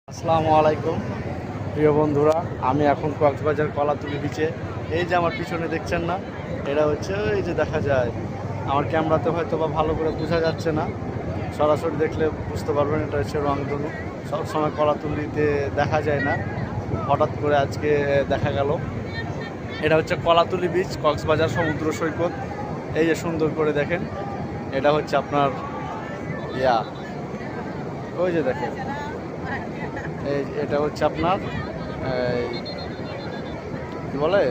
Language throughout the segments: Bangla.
আসসালামু আলাইকুম প্রিয় বন্ধুরা, আমি এখন কক্সবাজার কলাতুলি বিচে। এই যে আমার পিছনে দেখছেন না, এটা হচ্ছে এই যে দেখা যায়। আমার ক্যামেরাতে হয়তো বা ভালো করে বোঝা যাচ্ছে না, সরাসরি দেখলে বুঝতে পারবেন। এটা হচ্ছে রংধনু। সবসময় কলাতুলিতে দেখা যায় না, হঠাৎ করে আজকে দেখা গেল। এটা হচ্ছে কলাতুলি বিচ, কক্সবাজার সমুদ্র সৈকত। এই যে সুন্দর করে দেখেন, এটা হচ্ছে আপনার ওই যে দেখেন, এটা হচ্ছে আপনার কি বলে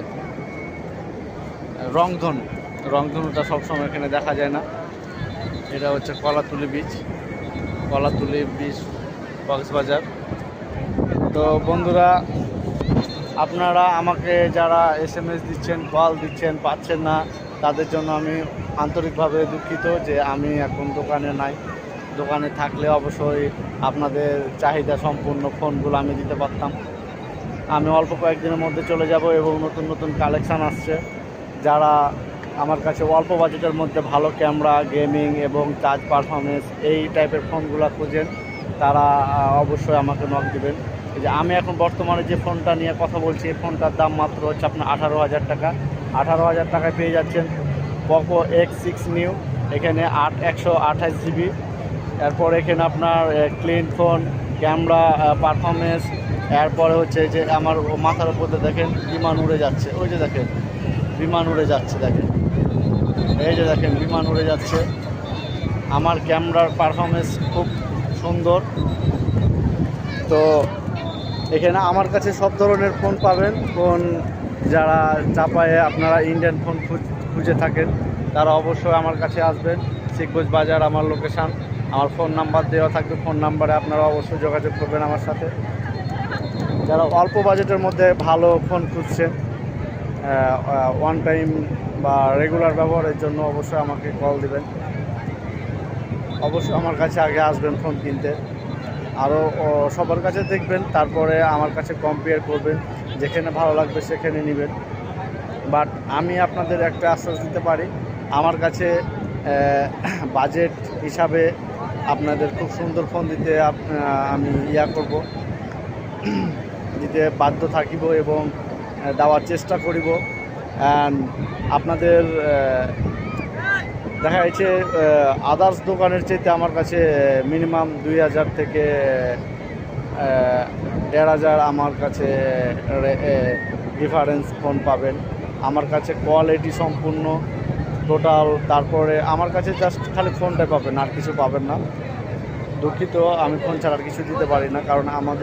রংধনু। রংধনুটা সবসময় এখানে দেখা যায় না। এটা হচ্ছে কলাতুলি বিচ, কলাতুলি বিচ কক্সবাজার। তো বন্ধুরা, আপনারা আমাকে যারা SMS দিচ্ছেন, কল দিচ্ছেন, পাচ্ছেন না, তাদের জন্য আমি আন্তরিকভাবে দুঃখিত যে আমি এখন দোকানে নাই। দোকানে থাকলে অবশ্যই আপনাদের চাহিদা সম্পূর্ণ ফোনগুলো আমি দিতে পারতাম। আমি অল্প কয়েকদিনের মধ্যে চলে যাব এবং নতুন নতুন কালেকশান আসছে। যারা আমার কাছে অল্প বাজেটের মধ্যে ভালো ক্যামেরা, গেমিং এবং চার্জ পারফরমেন্স এই টাইপের ফোনগুলো খুঁজেন, তারা অবশ্যই আমাকে নক দেবেন। এই যে আমি এখন বর্তমানে যে ফোনটা নিয়ে কথা বলছি, এই ফোনটার দাম মাত্র হচ্ছে আপনার 18,000 টাকা। 18,000 টাকায় পেয়ে যাচ্ছেন পোকো X6 নিউ। এখানে 128 GB। এরপর এখানে আপনার ক্লিন ফোন, ক্যামেরা পারফরমেন্স। এরপরে হচ্ছে যে আমার মাথার উপরে দেখেন বিমান উড়ে যাচ্ছে, ওই যে দেখেন বিমান উড়ে যাচ্ছে, দেখেন এই যে দেখেন বিমান উড়ে যাচ্ছে। আমার ক্যামেরার পারফরমেন্স খুব সুন্দর। তো এখানে আমার কাছে সব ধরনের ফোন পাবেন। ফোন যারা চাপায়ে আপনারা ইন্ডিয়ান ফোন খুঁজে থাকেন, তারা অবশ্যই আমার কাছে আসবেন। শিখগঞ্জ বাজার আমার লোকেশান। আমার ফোন নাম্বার দেওয়া থাকবে, ফোন নাম্বারে আপনারা অবশ্যই যোগাযোগ করবেন আমার সাথে। যারা অল্প বাজেটের মধ্যে ভালো ফোন খুঁজছেন, ওয়ান টাইম বা রেগুলার ব্যবহারের জন্য, অবশ্যই আমাকে কল দিবেন। অবশ্যই আমার কাছে আগে আসবেন ফোন কিনতে, আরও সবার কাছে দেখবেন, তারপরে আমার কাছে কম্পেয়ার করবেন। যেখানে ভালো লাগবে সেখানে নেবেন। বাট আমি আপনাদের একটা আশ্বাস দিতে পারি, আমার কাছে বাজেট হিসাবে আপনাদের খুব সুন্দর ফোন দিতে আমি করব, দিতে বাধ্য থাকিব এবং দেওয়ার চেষ্টা করিব। অ্যান্ড আপনাদের দেখা যাচ্ছে আদার্স দোকানের চাইতে আমার কাছে মিনিমাম 2,000 থেকে 1,500 আমার কাছে ডিফারেন্স ফোন পাবেন। আমার কাছে কোয়ালিটি সম্পূর্ণ টোটাল, তারপরে আমার কাছে জাস্ট খালি ফোনটাই পাবেন, আর কিছু পাবেন না। দুঃখিত, আমি ফোন ছাড়া আর কিছু দিতে পারি না, কারণ আমাদের